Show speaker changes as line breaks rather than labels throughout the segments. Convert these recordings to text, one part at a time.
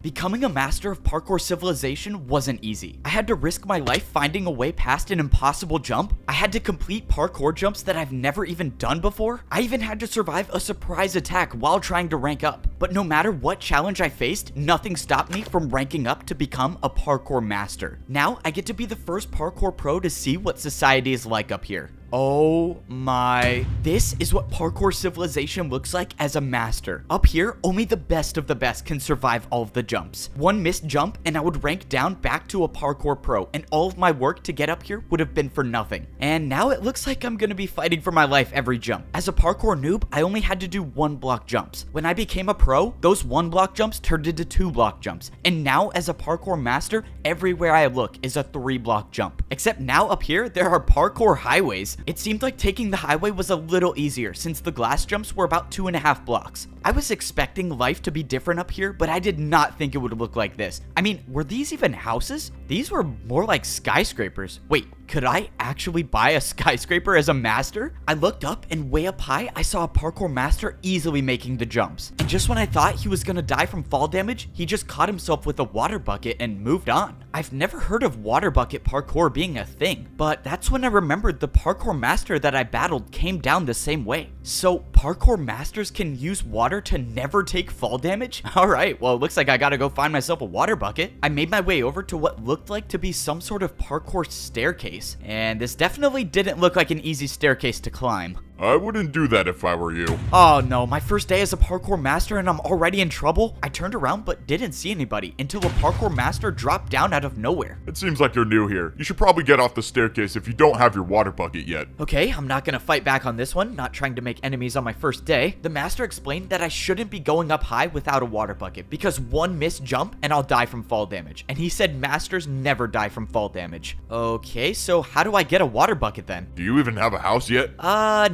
Becoming a master of Parkour Civilization wasn't easy. I had to risk my life finding a way past an impossible jump. I had to complete parkour jumps that I've never even done before. I even had to survive a surprise attack while trying to rank up. But no matter what challenge I faced, nothing stopped me from ranking up to become a parkour master. Now I get to be the first parkour pro to see what society is like up here. Oh my. This is what Parkour Civilization looks like as a master. Up here, only the best of the best can survive all of the jumps. One missed jump and I would rank down back to a parkour pro, and all of my work to get up here would have been for nothing. And now it looks like I'm gonna be fighting for my life every jump. As a parkour noob, I only had to do 1-block jumps. When I became a pro, those 1-block jumps turned into 2-block jumps. And now as a parkour master, everywhere I look is a 3-block jump. Except now up here, there are parkour highways. It seemed like taking the highway was a little easier since the glass jumps were about 2.5 blocks. I was expecting life to be different up here, but I did not think it would look like this. I mean, were these even houses? These were more like skyscrapers. Wait, could I actually buy a skyscraper as a master? I looked up and way up high, I saw a parkour master easily making the jumps. And just when I thought he was gonna die from fall damage, he just caught himself with a water bucket and moved on. I've never heard of water bucket parkour being a thing, but that's when I remembered the parkour master that I battled came down the same way. So parkour masters can use water to never take fall damage? Alright, well it looks like I gotta go find myself a water bucket. I made my way over to what looked like to be some sort of parkour staircase, and this definitely didn't look like an easy staircase to climb.
I wouldn't do that if I were you.
Oh no, my first day as a parkour master and I'm already in trouble? I turned around but didn't see anybody until a parkour master dropped down out of nowhere.
It seems like you're new here. You should probably get off the staircase if you don't have your water bucket yet.
Okay, I'm not gonna fight back on this one, not trying to make enemies on my first day. The master explained that I shouldn't be going up high without a water bucket because one missed jump and I'll die from fall damage. And he said masters never die from fall damage. Okay, so how do I get a water bucket then?
Do you even have a house yet?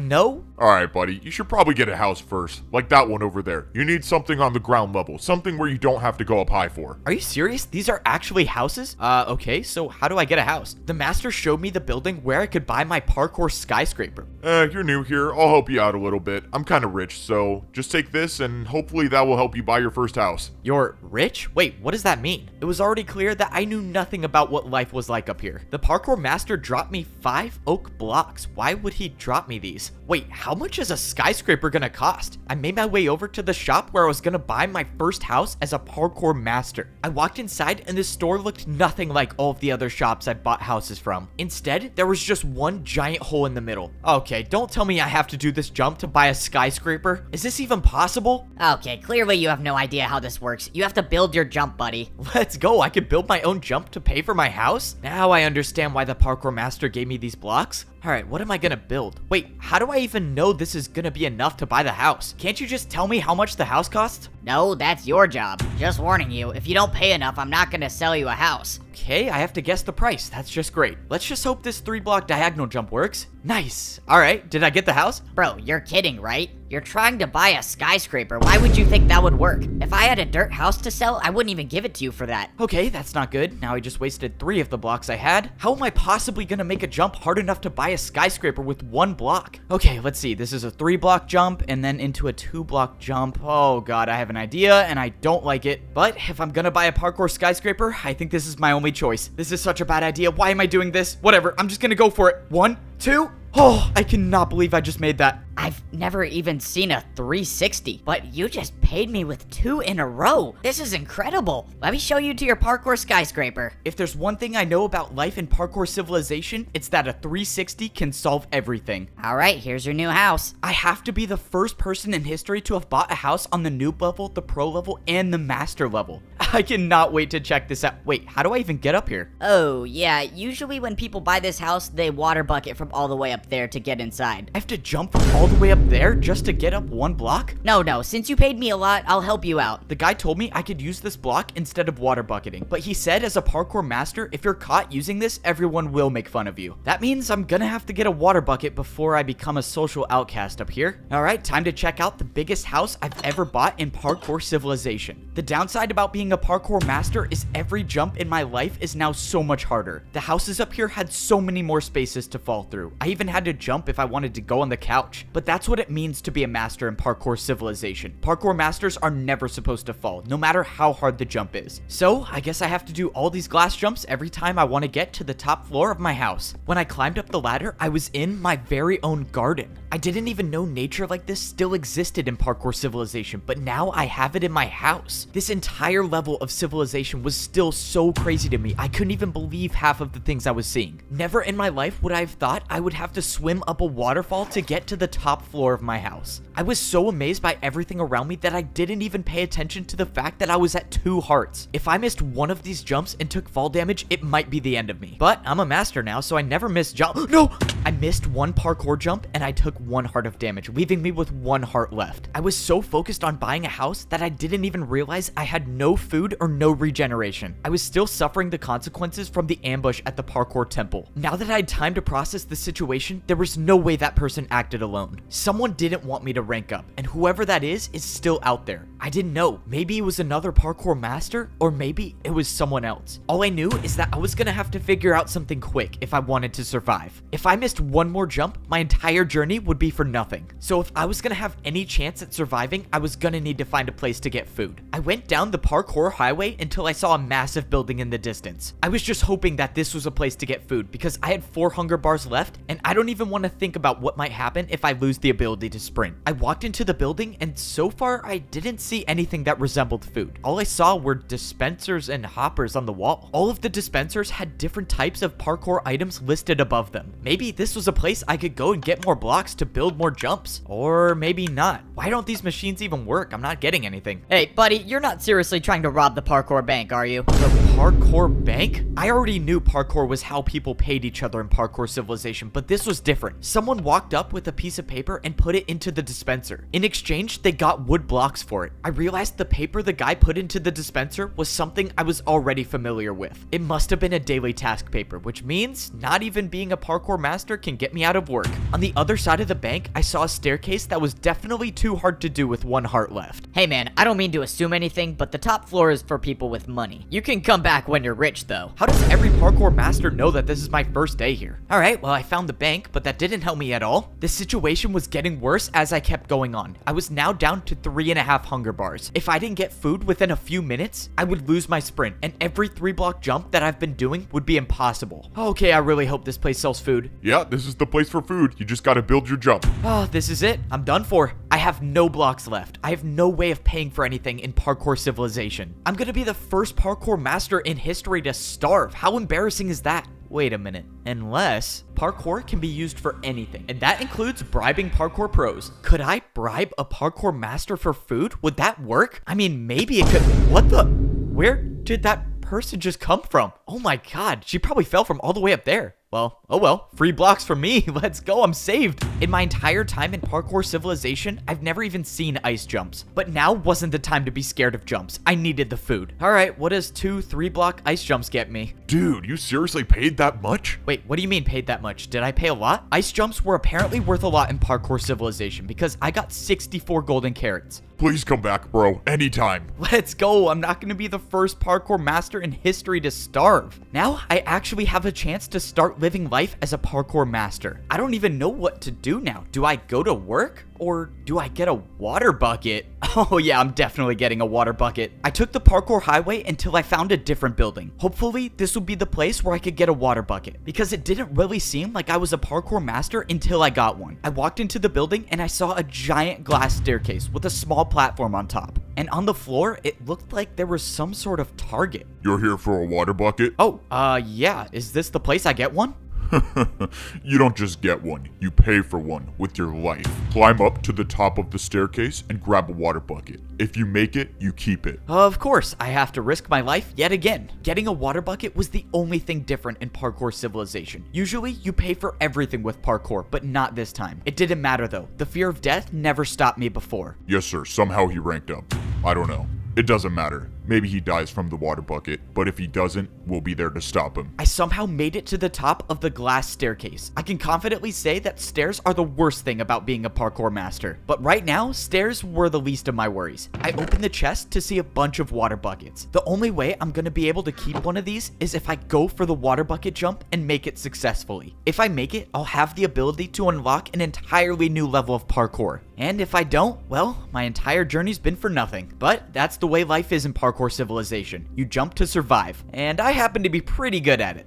No.
Alright, buddy. You should probably get a house first. Like that one over there. You need something on the ground level. Something where you don't have to go up high for.
Are you serious? These are actually houses? Okay, so how do I get a house? The master showed me the building where I could buy my parkour skyscraper.
You're new here. I'll help you out a little bit. I'm kind of rich, so just take this and hopefully that will help you buy your first house.
You're rich? Wait, what does that mean? It was already clear that I knew nothing about what life was like up here. The parkour master dropped me 5 oak blocks. Why would he drop me these? Wait, how much is a skyscraper gonna cost? I made my way over to the shop where I was gonna buy my first house as a parkour master. I walked inside and this store looked nothing like all of the other shops I've bought houses from. Instead, there was just one giant hole in the middle. Okay, don't tell me I have to do this jump to buy a skyscraper. Is this even possible?
Okay, clearly you have no idea how this works. You have to build your jump, buddy.
Let's go. I could build my own jump to pay for my house? Now I understand why the parkour master gave me these blocks. Alright, what am I gonna build? Wait, how do I even know this is gonna be enough to buy the house? Can't you just tell me how much the house costs?
No, that's your job. Just warning you, if you don't pay enough, I'm not gonna sell you a house.
Okay, I have to guess the price. That's just great. Let's just hope this 3-block diagonal jump works. Nice. Alright, did I get the house?
Bro, you're kidding, right? You're trying to buy a skyscraper. Why would you think that would work? If I had a dirt house to sell, I wouldn't even give it to you for that.
Okay, that's not good. Now I just wasted 3 of the blocks I had. How am I possibly gonna make a jump hard enough to buy a skyscraper with 1 block? Okay, let's see. This is a 3-block jump and then into a 2-block jump. Oh god, I have an idea and I don't like it. But if I'm gonna buy a parkour skyscraper, I think this is my only choice. This is such a bad idea. Why am I doing this? Whatever, I'm just gonna go for it. 1, 2. Oh, I cannot believe I just made that.
I've never even seen a 360, but you just paid me with 2 in a row. This is incredible. Let me show you to your parkour skyscraper.
If there's one thing I know about life in Parkour Civilization, it's that a 360 can solve everything.
All right, here's your new house.
I have to be the first person in history to have bought a house on the noob level, the pro level, and the master level. I cannot wait to check this out. Wait, how do I even get up here?
Oh, yeah, usually when people buy this house, they water bucket from all the way up there to get inside.
I have to jump from all the way up there just to get up 1 block?
No, since you paid me a lot, I'll help you out.
The guy told me I could use this block instead of water bucketing, but he said as a parkour master, if you're caught using this, everyone will make fun of you. That means I'm gonna have to get a water bucket before I become a social outcast up here. Alright, time to check out the biggest house I've ever bought in Parkour Civilization. The downside about being a a parkour master is every jump in my life is now so much harder. The houses up here had so many more spaces to fall through. I even had to jump if I wanted to go on the couch. But that's what it means to be a master in Parkour Civilization. Parkour masters are never supposed to fall, no matter how hard the jump is. So I guess I have to do all these glass jumps every time I want to get to the top floor of my house. When I climbed up the ladder, I was in my very own garden. I didn't even know nature like this still existed in Parkour Civilization, but now I have it in my house. This entire level of civilization was still so crazy to me. I couldn't even believe half of the things I was seeing. Never in my life would I have thought I would have to swim up a waterfall to get to the top floor of my house. I was so amazed by everything around me that I didn't even pay attention to the fact that I was at 2 hearts. If I missed one of these jumps and took fall damage, it might be the end of me. But I'm a master now, so I never miss jump. No! I missed one parkour jump and I took 1 heart of damage, leaving me with 1 heart left. I was so focused on buying a house that I didn't even realize I had no food or no regeneration. I was still suffering the consequences from the ambush at the parkour temple. Now that I had time to process the situation, there was no way that person acted alone. Someone didn't want me to rank up, and whoever that is still out there. I didn't know. Maybe it was another parkour master, or maybe it was someone else. All I knew is that I was gonna have to figure out something quick if I wanted to survive. If I missed one more jump, my entire journey would be for nothing. So if I was gonna have any chance at surviving, I was gonna need to find a place to get food. I went down the parkour highway until I saw a massive building in the distance. I was just hoping that this was a place to get food because I had 4 hunger bars left and I don't even want to think about what might happen if I lose the ability to sprint. I walked into the building and so far I didn't see anything that resembled food. All I saw were dispensers and hoppers on the wall. All of the dispensers had different types of parkour items listed above them. Maybe this was a place I could go and get more blocks to build more jumps. Or maybe not. Why don't these machines even work? I'm not getting anything.
Hey, buddy, you're not seriously trying to rob the parkour bank, are you?
The parkour bank? I already knew parkour was how people paid each other in Parkour Civilization, but this was different. Someone walked up with a piece of paper and put it into the dispenser. In exchange, they got wood blocks for it. I realized the paper the guy put into the dispenser was something I was already familiar with. It must have been a daily task paper, which means not even being a parkour master can get me out of work. On the other side of the bank, I saw a staircase that was definitely too hard to do with 1 heart left.
Hey man, I don't mean to assume anything, but the top floor is for people with money. You can come back when you're rich though.
How does every parkour master know that this is my first day here? Alright, well I found the bank, but that didn't help me at all. The situation was getting worse as I kept going on. I was now down to 3.5 hunger bars. If I didn't get food within a few minutes, I would lose my sprint, and every 3-block jump that I've been doing would be impossible. Okay, I really hope this place sells food.
Yeah, this is the place for food. You just gotta build your jump.
Oh, this is it. I'm done for. I have no blocks left. I have no way of paying for anything in Parkour Civilization. I'm gonna be the first parkour master in history to starve. How embarrassing is that? Wait a minute. Unless parkour can be used for anything, and that includes bribing parkour pros. Could I bribe a parkour master for food? Would that work? I mean, maybe it could. What the? Where did that person just come from? Oh my god, she probably fell from all the way up there. Well, oh well, free blocks for me. Let's go, I'm saved. In my entire time in Parkour Civilization, I've never even seen ice jumps. But now wasn't the time to be scared of jumps. I needed the food. All right, what does 2 3-block ice jumps get me?
Dude, you seriously paid that much?
Wait, what do you mean paid that much? Did I pay a lot? Ice jumps were apparently worth a lot in Parkour Civilization because I got 64 golden carrots.
Please come back, bro. Anytime.
Let's go. I'm not going to be the first parkour master in history to starve. Now, I actually have a chance to start living life as a parkour master. I don't even know what to do now. Do I go to work? Or do I get a water bucket? Oh yeah, I'm definitely getting a water bucket. I took the parkour highway until I found a different building. Hopefully, this would be the place where I could get a water bucket, because it didn't really seem like I was a parkour master until I got one. I walked into the building and I saw a giant glass staircase with a small platform on top. And on the floor, it looked like there was some sort of target.
You're here for a water bucket?
Oh, yeah. Is this the place I get one?
You don't just get one, you pay for one with your life. Climb up to the top of the staircase and grab a water bucket. If you make it, you keep it.
Of course, I have to risk my life yet again. Getting a water bucket was the only thing different in Parkour Civilization. Usually, you pay for everything with parkour, but not this time. It didn't matter though. The fear of death never stopped me before.
Yes, sir. Somehow he ranked up. I don't know. It doesn't matter. Maybe he dies from the water bucket, but if he doesn't, we'll be there to stop him.
I somehow made it to the top of the glass staircase. I can confidently say that stairs are the worst thing about being a parkour master. But right now, stairs were the least of my worries. I opened the chest to see a bunch of water buckets. The only way I'm gonna be able to keep one of these is if I go for the water bucket jump and make it successfully. If I make it, I'll have the ability to unlock an entirely new level of parkour. And if I don't, well, my entire journey's been for nothing. But that's the way life is in Parkour Civilization. You jump to survive, and I happen to be pretty good at it.